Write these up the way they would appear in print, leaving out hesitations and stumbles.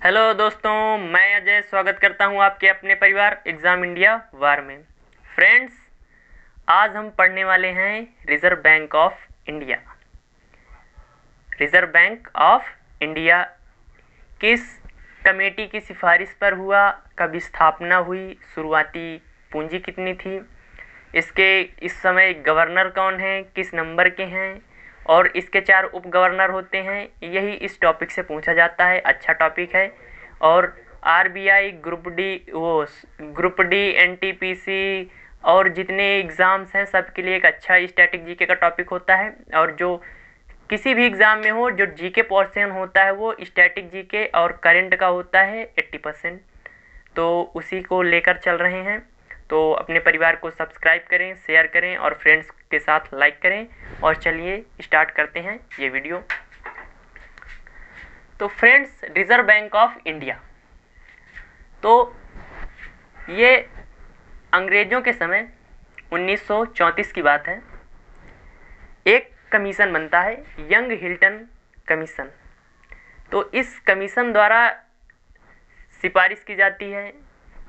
Hello दोस्तों, मैं अजय स्वागत करता हूं आपके अपने परिवार एग्ज़ाम इंडिया वार में। फ्रेंड्स, आज हम पढ़ने वाले हैं reserve bank of India. Reserve bank of India किस कमेटी की सिफारिश पर हुआ, कब स्थापना हुई, शुरुआती पूंजी कितनी थी, इसके इस समय गवर्नर कौन है, किस नंबर के हैं और इसके 4 उप गवर्नर होते हैं, यही इस टॉपिक से पूछा जाता है। अच्छा टॉपिक है। और आरबीआई, ग्रुप डी, एनटीपीसी और जितने एग्ज़ाम्स हैं सबके लिए एक अच्छा स्टैटिक जीके का टॉपिक होता है। और जो किसी भी एग्ज़ाम में हो, जो जीके पोर्शन होता है वो स्टैटिक जीके और करंट का होता है 80%। तो उसी को लेकर चल रहे हैं। तो अपने परिवार को सब्सक्राइब करें, शेयर करें और फ्रेंड्स के साथ लाइक करें। और चलिए स्टार्ट करते हैं ये वीडियो। तो friends, reserve bank of India, तो ये अंग्रेज़ों के समय 1934 की बात है। एक कमीशन बनता है, यंग हिल्टन कमीशन। तो इस कमीशन द्वारा सिफारिश की जाती है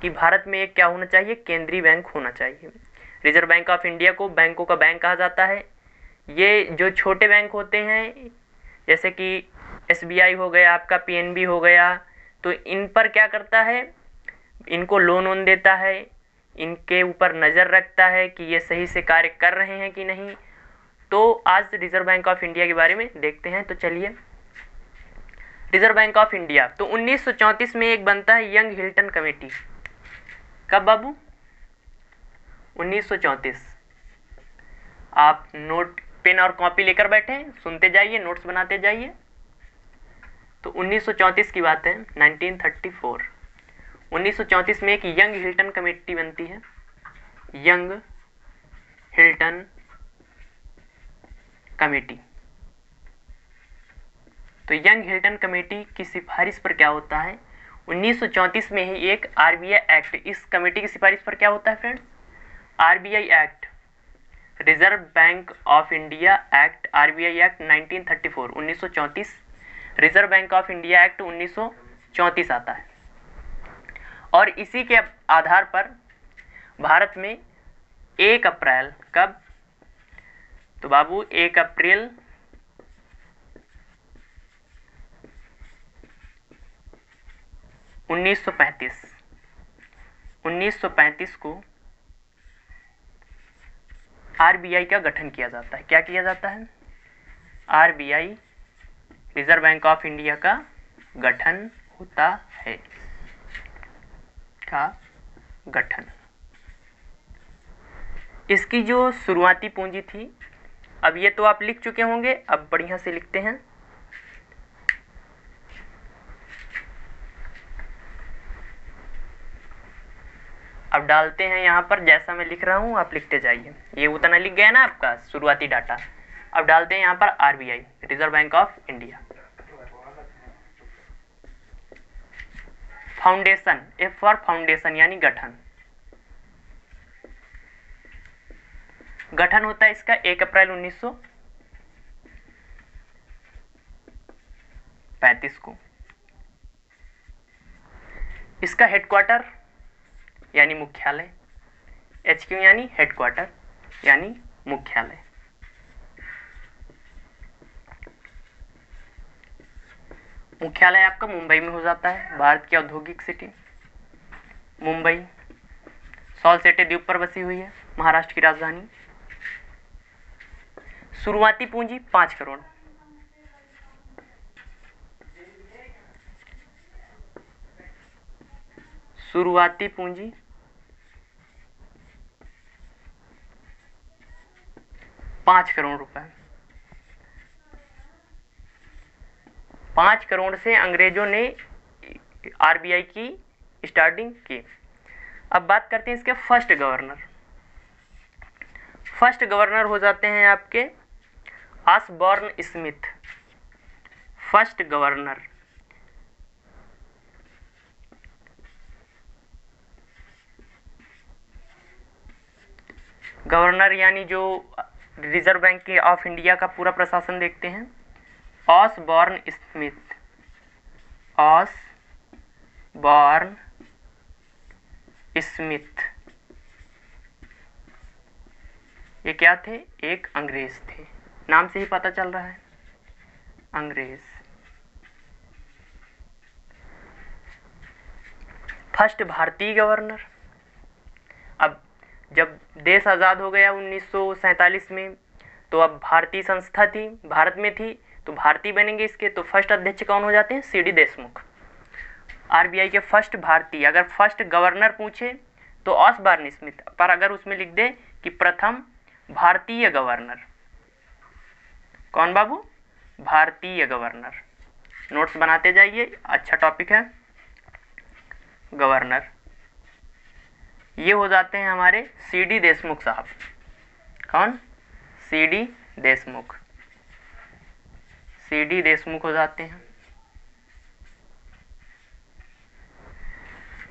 कि भारत में एक क्या होना चाहिए, केंद्रीय बैंक होना चाहिए। रिजर्व बैंक ऑफ इंडिया को बैंकों का बैंक कहा जाता है। ये जो छोटे बैंक होते हैं, जैसे कि एसबीआई हो गया, आपका पीएनबी हो गया, तो इन पर क्या करता है, इनको लोन वोन देता है, इनके ऊपर नज़र रखता है कि ये सही से कार्य कर रहे हैं कि नहीं। तो आज रिजर्व बैंक ऑफ इंडिया के बारे में देखते हैं। तो चलिए, रिजर्व बैंक ऑफ इंडिया तो 1934 में एक बनता है यंग हिल्टन कमेटी। कब बाबू? 1934। आप नोट, पेन और कॉपी लेकर बैठे, सुनते जाइए, नोट्स बनाते जाइए। तो 1934 की बात है, 1934। 1934 में एक यंग हिल्टन कमेटी बनती है, यंग हिल्टन कमेटी। तो यंग हिल्टन कमेटी की सिफारिश पर क्या होता है, 1934 में ही एक आरबीआई एक्ट, इस कमेटी की सिफारिश पर क्या होता है friends, RBI act, reserve bank of India act, RBI act 1934, 1934, reserve bank of India act 1934 आता है। और इसी के आधार पर भारत में 1 अप्रैल, कब? तो बाबू 1 अप्रैल 1935 को आरबीआई का गठन किया जाता है। क्या किया जाता है? RBI, reserve bank of India का गठन होता है, का गठन। इसकी जो शुरुआती पूंजी थी, अब ये तो आप लिख चुके होंगे, अब बढ़िया से लिखते हैं। अब डालते हैं यहाँ पर, जैसा मैं लिख रहा हूँ आप लिखते जाइए। ये उतना लिख गया ना आपका शुरुआती डाटा। अब डालते हैं यहाँ पर RBI, reserve bank of India. Foundation, F for foundation यानी गठन। गठन होता है इसका 1 अप्रैल 1935 को। इसका हेडक्वार्टर यानी मुख्यालय, HQ यानी हेडक्वार्टर यानी मुख्यालय। मुख्यालय आपका मुंबई में हो जाता है, भारत की औद्योगिक सिटी मुंबई, सॉल्ट सिटी द्वीप पर बसी हुई है, महाराष्ट्र की राजधानी। शुरुआती पूंजी 5 करोड़। शुरुआती पूंजी 5 करोड़ रुपए। 5 करोड़ से अंग्रेजों ने आरबीआई की स्टार्टिंग की। अब बात करते हैं इसके फर्स्ट गवर्नर। फर्स्ट गवर्नर हो जाते हैं आपके Osborne Smith. First governor, governor यानी जो रिजर्व बैंक ऑफ इंडिया का पूरा प्रशासन देखते हैं, Osborne Smith. Osborne born Smith, ये क्या थे? एक अंग्रेज थे, नाम से ही पता चल रहा है, अंग्रेज। फर्स्ट भारतीय गवर्नर। अब जब देश आज़ाद हो गया 1947 में, तो अब भारतीय संस्था थी, भारत में थी, तो भारतीय बनेंगे इसके, तो फर्स्ट अध्यक्ष कौन हो जाते हैं? सीडी देशमुख। आरबीआई के फर्स्ट भारतीय, अगर फर्स्ट गवर्नर पूछे तो ऑसबॉर्न स्मिथ, पर अगर उसमें लिख दे कि प्रथम भारतीय गवर्नर, कौन बाबू? भारतीय गवर्नर। नोट्स बनाते जाइए, अच्छा टॉपिक है गवर्नर। ये हो जाते हैं हमारे सीडी देशमुख साहब। कौन? सीडी देशमुख। सीडी देशमुख हो जाते हैं।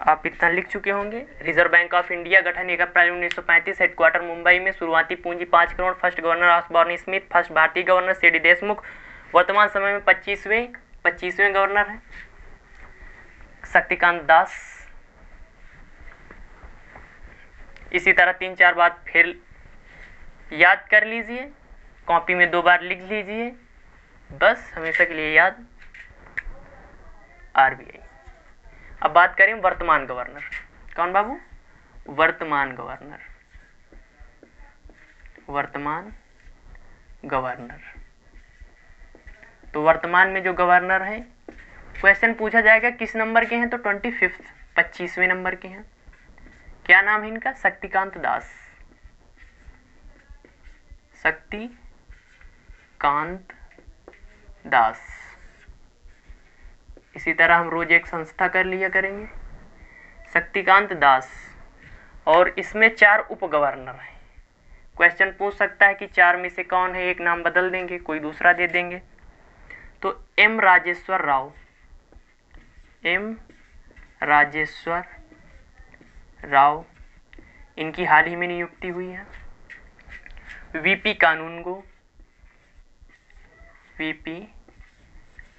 आप इतना लिख चुके होंगे। रिजर्व बैंक ऑफ इंडिया गठन 1 अप्रैल 1935, हेडक्वार्टर मुंबई में, शुरुआती पूंजी 5 crore, first governor Osborne Smith, first भारतीय गवर्नर सीडी देशमुख, वर्तमान समय में 25वें गवर्नर हैं शक्तिकांत दास। इसी तरह 3-4 बात फिर याद कर लीजिए, कॉपी में 2 बार लिख लीजिए, बस हमेशा के लिए याद, आरबीआई। अब बात करें वर्तमान गवर्नर। कौन बाबू? वर्तमान गवर्नर। वर्तमान गवर्नर। तो वर्तमान में जो गवर्नर है, क्वेश्चन पूछा जाएगा किस नंबर के हैं, तो 25वें नंबर के हैं। क्या नाम है इनका? शक्तिकांत दास। शक्तिकांत दास। इसी तरह हम रोज एक संस्था कर लिया करेंगे, शक्तिकांत दास। और इसमें 4 उप गवर्नर हैं। क्वेश्चन पूछ सकता है कि 4 में से कौन है, एक नाम बदल देंगे, कोई दूसरा दे देंगे। तो एम राजेश्वर राव, एम राजेश्वर राव, इनकी हाल ही में नियुक्ति हुई है। वीपी कानूनगो, वीपी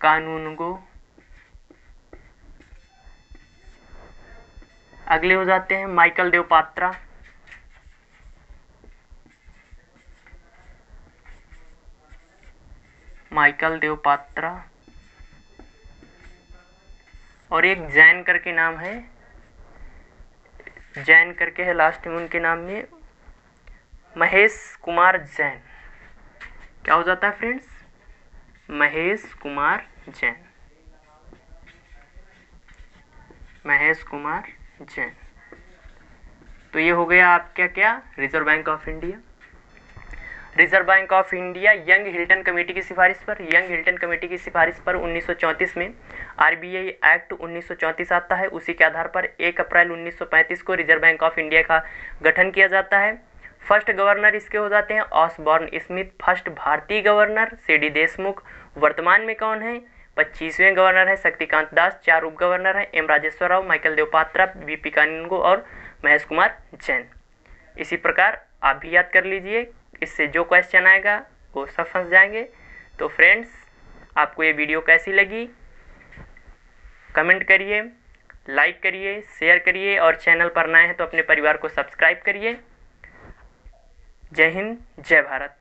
कानूनगो। अगले हो जाते हैं माइकल देवपात्रा, माइकल देवपात्रा। और एक जैन करके नाम है, जैन करके है लास्ट में उनके नाम में, महेश कुमार जैन। क्या हो जाता है फ्रेंड्स? महेश कुमार जैन, महेश कुमार जैन। तो ये हो गया आपका क्या? Reserve bank of India. Reserve bank of India young Hilton committee की सिफारिश पर, यंग हिल्टन कमेटी की सिफारिश पर 1934 में आरबीआई एक्ट 1934 आता है। उसी के आधार पर 1 अप्रैल 1935 को रिजर्व बैंक ऑफ इंडिया का गठन किया जाता है। फर्स्ट गवर्नर इसके हो जाते हैं ऑसबॉर्न स्मिथ, फर्स्ट भारतीय गवर्नर सीडी देशमुख। वर्तमान में कौन है? 25वें गवर्नर है शक्तिकांत दास। 4 उप गवर्नर हैं, M Rajeshwar Rao, Michael Devpatra, VP Kanungo और महेश कुमार जैन। इसी प्रकार आप भी याद कर लीजिए, इससे जो क्वेश्चन आएगा वो सब फंस जाएंगे। तो फ्रेंड्स, आपको ये वीडियो कैसी लगी कमेंट करिए, लाइक करिए, शेयर करिए, और चैनल पर नए हैं तो अपने परिवार को सब्सक्राइब करिए। जय हिंद, जय भारत।